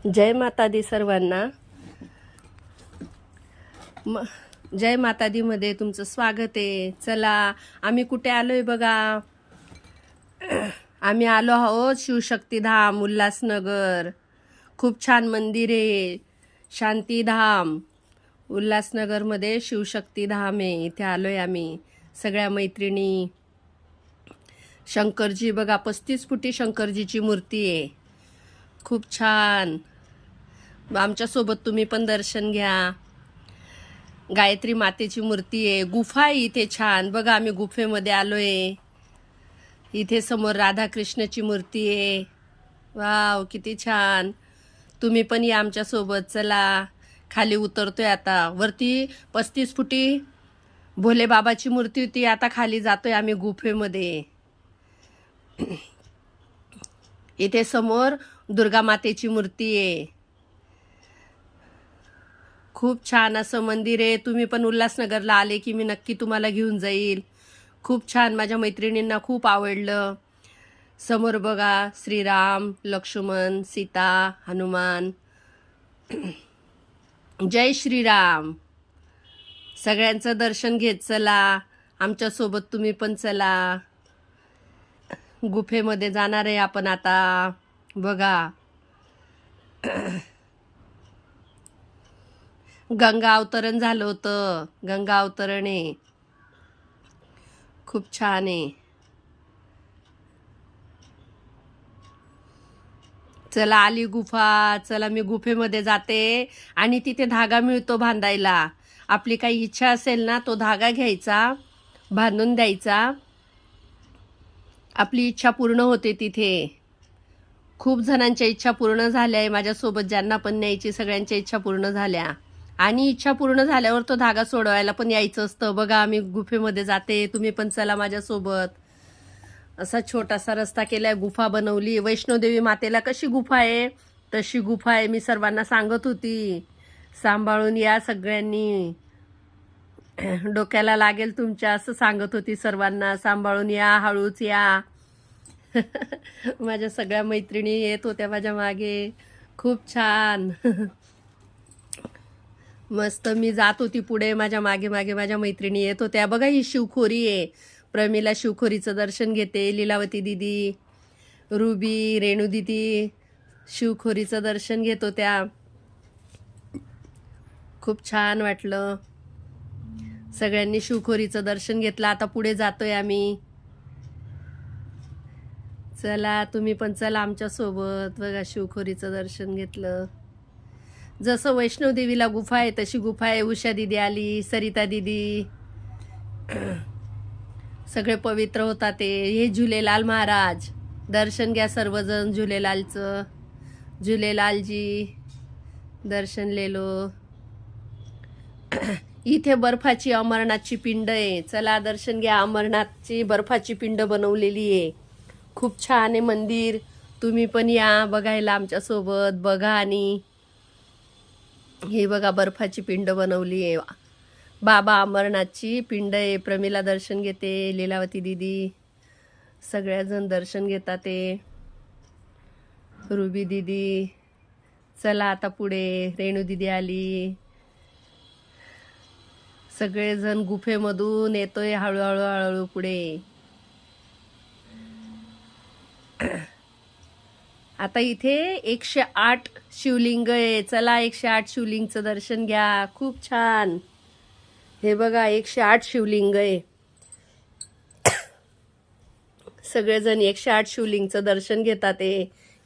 जय माता दी सर्वांना. जय माता दी मध्ये तुमचं स्वागत आहे. चला आम्ही कुठे आलोय बघा. आम्ही आलो आहोत शिवशक्तीधाम उल्हासनगर. खूप छान मंदिर आहे. शांतीधाम उल्हासनगरमध्ये शिवशक्तीधाम आहे. इथे आलोय आम्ही सगळ्या मैत्रिणी. शंकरजी बघा, 35 फुटी शंकरजीची मूर्ती आहे. खूप छान. आमच्यासोबत तुम्ही पण दर्शन घ्या. गायत्री मातेची मूर्ती आहे. गुफा आहे इथे छान बघा. आम्ही गुफेमध्ये आलोय. इथे समोर राधाकृष्णाची मूर्ती आहे. वाव किती छान. तुम्ही पण या आमच्यासोबत. चला खाली उतरतोय आता. वरती 35 फुटी भोले बाबाची मूर्ती होती. आता खाली जातोय आम्ही गुफेमध्ये. इथे समोर दुर्गा मातेची मूर्ती आहे. खूप छान असं मंदिर आहे. तुम्ही पण उल्हासनगरला आले की मी नक्की तुम्हाला घेऊन जाईल. खूप छान. माझ्या मैत्रिणींना खूप आवडलं. समोर बघा श्रीराम, लक्ष्मण, सीता, हनुमान. जय श्रीराम. सगळ्यांचं दर्शन घेत चला. आमच्यासोबत तुम्ही पण चला. गुफेमध्ये जाणार आहे आपण आता. बघा गंगा अवतरण झालं होतं. गंगा अवतरण आहे. खूप छान आहे. चला आली गुफा. चला मी गुफेमध्ये जाते. आणि तिथे धागा मिळतो बांधायला. आपली काही इच्छा असेल ना, तो धागा घ्यायचा, बांधून द्यायचा. आपली इच्छा पूर्ण होते तिथे. खूप जणांच्या इच्छा पूर्ण झाल्या आहे. माझ्यासोबत ज्यांना पण न्यायची सगळ्यांच्या इच्छा पूर्ण झाल्या. आणि इच्छा पूर्ण झाल्यावर तो धागा सोडवायला पण यायचं असतं. बघा आम्ही गुफेमध्ये जाते. तुम्ही पण चला माझ्यासोबत. असा छोटासा रस्ता केलाय. गुफा बनवली. वैष्णोदेवी मातेला कशी गुफा आहे तशी गुफा आहे. मी सर्वांना सांगत होती सांभाळून या सगळ्यांनी. डोक्याला लागेल तुमच्या असं सांगत होती सर्वांना. सांभाळून या, हळूच या. माझ्या सगळ्या मैत्रिणी येत होत्या माझ्या मागे. खूप छान. मस्त. मी जात होती पुढे. माझ्या मागे मागे माझ्या मैत्रिणी येत होत्या. बघा ही शिवखोरी आहे. प्रमिला शिवखोरीचं दर्शन घेते. लीलावती दिदी, रुबी, रेणू दिदी शिवखोरीचं दर्शन घेत होत्या. खूप छान वाटलं. सगळ्यांनी शिवखोरीचं दर्शन घेतलं. आता पुढे जातोय आम्ही. चला तुम्ही पण चला आमच्यासोबत. बघा शिवखोरीचं दर्शन घेतलं. जसं वैष्णोदेवीला गुफा आहे तशी गुफा आहे. उषा दिदी आली, सरिता दिदी. सगळे पवित्र होता ते. हे झुलेलाल महाराज. दर्शन घ्या सर्वजण झुलेलालचं. झुलेलालजी दर्शन लेलो. इथे बर्फाची अमरनाथची पिंड आहे. चला दर्शन घ्या. अमरनाथची बर्फाची पिंड बनवलेली आहे. खूप छान आहे मंदिर. तुम्ही पण या बघायला आमच्यासोबत. बघा. आणि हे बघा बर्फाची पिंड बनवली आहे. बाबा अमरनाथची पिंड आहे. प्रमिला दर्शन घेते. लीलावती दिदी सगळ्याजण दर्शन घेतात ते. रुबी दिदी. चला आता पुढे. रेणू दिदी आली. सगळेजण गुफेमधून येतोय हळूहळू हळूहळू पुढे. आता इथे 108 शिवलिंग आहे. चला 108 शिवलिंगचं दर्शन घ्या. खूप छान. हे बघा 108 शिवलिंग आहे. सगळेजण 108 शिवलिंगचं दर्शन घेतात.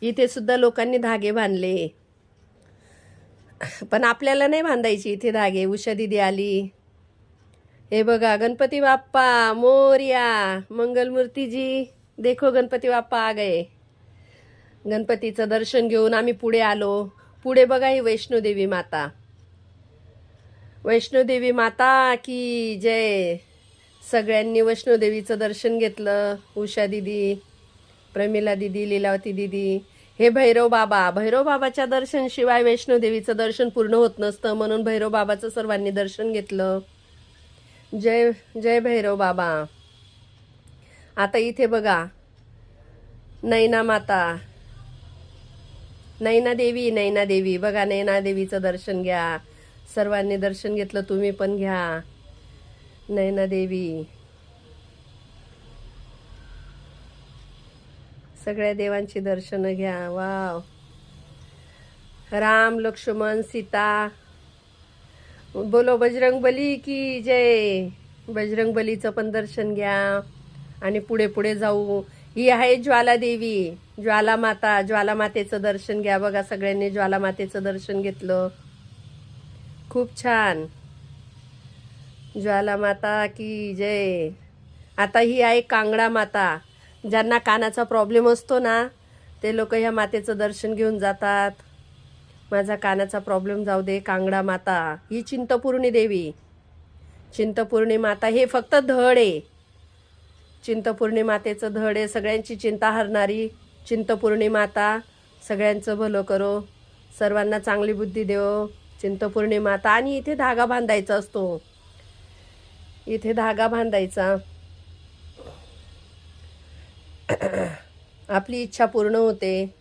इथे सुद्धा लोकांनी धागे बांधले. पण आपल्याला नाही बांधायची इथे धागे. उषा दिदी आली. हे बघा गणपती बाप्पा मोरया. मंगलमूर्ती जी देखो गणपती बाप्पा आ गए. गणपतीचं दर्शन घेऊन आम्ही पुढे आलो. पुढे बघा ही वैष्णोदेवी माता. वैष्णोदेवी माता की जय. सगळ्यांनी वैष्णोदेवीचं दर्शन घेतलं. उषा दिदी, प्रमिला दिदी, लीलावती दिदी. हे भैरव बाबा. भैरव बाबाच्या दर्शन शिवाय वैष्णोदेवीचं दर्शन पूर्ण होत नसतं. म्हणून भैरव बाबाचं सर्वांनी दर्शन घेतलं. जय जय भैरव बाबा. आता इथे बघा नैना माता. नैना देवी, नैना देवी बघा, नैना देवीचं दर्शन घ्या. सर्वांनी दर्शन घेतलं, तुम्ही पण घ्या. नैना देवी, सगळ्या देवांची दर्शनं घ्या. वाव. राम लक्ष्मण सीता, बोलो बजरंग बली की जय. बजरंग बलीचं पण दर्शन घ्या. आणि पुढे पुढे जाऊ. ही आहे ज्वाला देवी, ज्वाला माता. ज्वाला मातेचं दर्शन घ्या. बघा, सगळ्यांनी ज्वाला मातेचं दर्शन घेतलं. खूप छान. ज्वाला माता की जय. आता ही आहे कांगडा माता. ज्यांना कानाचा प्रॉब्लेम असतो ना, ते लोक ह्या मातेचं दर्शन घेऊन जातात. माझा कानाचा प्रॉब्लेम जाऊ दे. कांगडा माता ही चिंतपूर्णी देवी. चिंतपूर्णी माता हे फक्त धड आहे. चिंतपूर्णी मातेचं धड आहे. सगळ्यांची चिंता हरणारी चिंतपूर्णी माता. सगळ्यांचं भलं करो, सर्वांना चांगली बुद्धी देव. चिंतपूर्णी माता. आणि इथे धागा बांधायचा असतो. इथे धागा बांधायचा. आपली इच्छा पूर्ण होते.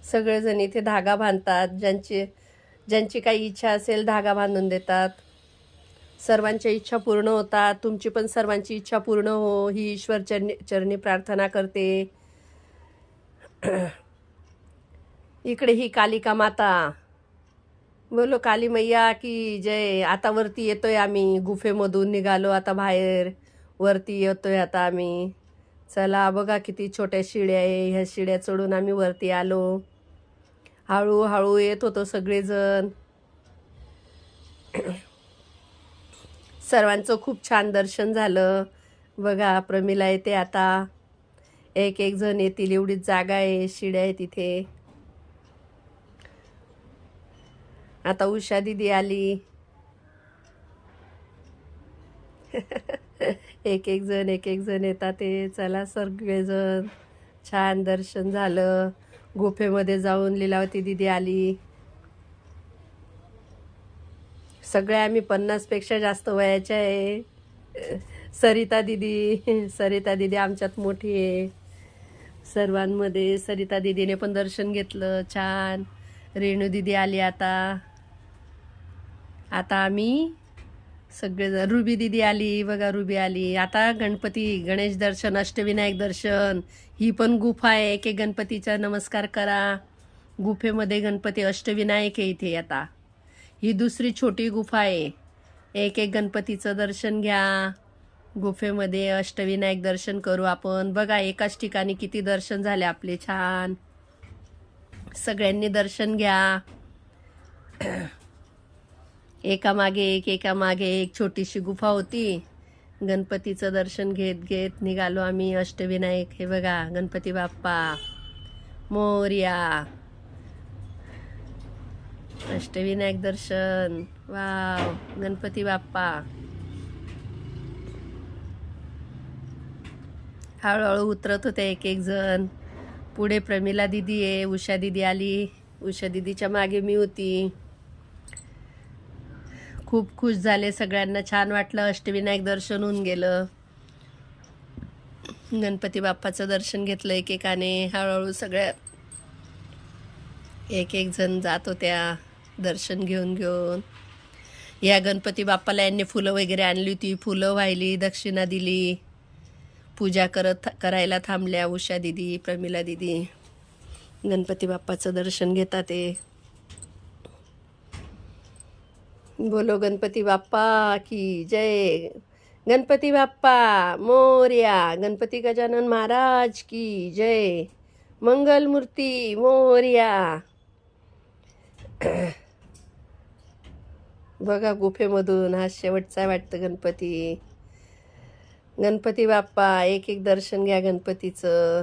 सगळेजण इथे धागा बांधतात. ज्यांची काही इच्छा असेल धागा बांधून देतात. सर्वांच्या इच्छा पूर्ण होतात. तुमची पण सर्वांची इच्छा पूर्ण हो, ही ईश्वर चरणी प्रार्थना करते. इकडे ही कालिका माता. बोलो काली मैया की जय. आता वरती येतोय आम्ही. गुफेमधून निघालो आता बाहेर. वरती येतोय आता आम्ही. चला बघा, किती छोट्या शिड्या आहे. ह्या शिड्या चढून आम्ही वरती आलो. हळूहळू येत होतो सगळेजण. सर्वांचं खूप छान दर्शन झालं. बघा, प्रमिला येते आता. एक एक जण येतील एवढीच जागा आहे. शिड्या आहे तिथे. आता उषा दीदी आली. एक एक जण येतात ते. चला सगळेजण. छान दर्शन झालं. गुफेमध्ये जाऊन लीलावती दीदी आली. सगळ्या आम्ही 50 पेक्षा जास्त वयाच्या आहे. सरिता दीदी आमच्यात मोठी आहे सर्वांमध्ये. सरिता दीदीने पण दर्शन घेतलं छान. रेणू दीदी आली आता. आता आम्ही सगळेजण. रुबी दीदी आली बघा, रुबी आली. आता गणेश दर्शन, अष्टविनायक दर्शन. ही पण गुफा आहे. एक एक गणपतीचा नमस्कार करा. गुफेमध्ये गणपती अष्टविनायक आहे इथे. आता ही दुसरी छोटी गुफा आहे. एक एक गणपतीचं दर्शन घ्या. गुफेमध्ये अष्टविनायक दर्शन करू आपण. बघा, एकाच ठिकाणी किती दर्शन झाले आपले छान. सगळ्यांनी दर्शन घ्या. एकामागे एक छोटीशी गुफा होती. गणपतीचं दर्शन घेत घेत निघालो आम्ही. अष्टविनायक हे बघा, गणपती बाप्पा मोरया. अष्टविनायक दर्शन. वाव, गणपती बाप्पा. हळूहळू उतरत होते एक एक जण. पुढे प्रमिला दीदी आहे. उषा दीदी आली. उषा दीदीच्या मागे मी होती. खूप खुश झाले. सगळ्यांना छान वाटलं. अष्टविनायक दर्शन होऊन गेलं. गणपती बाप्पाचं दर्शन घेतलं एकेकाने. हळूहळू सगळ्या एक एक जण जात होत्या दर्शन घेऊन. या गणपती बाप्पाला यांनी फुलं वगैरे आणली होती. फुलं वाहिली, दक्षिणा दिली. पूजा करायला थांबल्या उषा दीदी, प्रमिला दीदी. गणपती बाप्पाचं दर्शन घेतात ते. बोलो गणपती बाप्पा की जय. गणपती बाप्पा मोरया. गणपती गजानन महाराज की जय. मंगलमूर्ती मोरया. बघा, गुफेमधून हा शेवटचा वाटतं गणपती. गणपती बाप्पा. एक एक दर्शन घ्या गणपतीचं.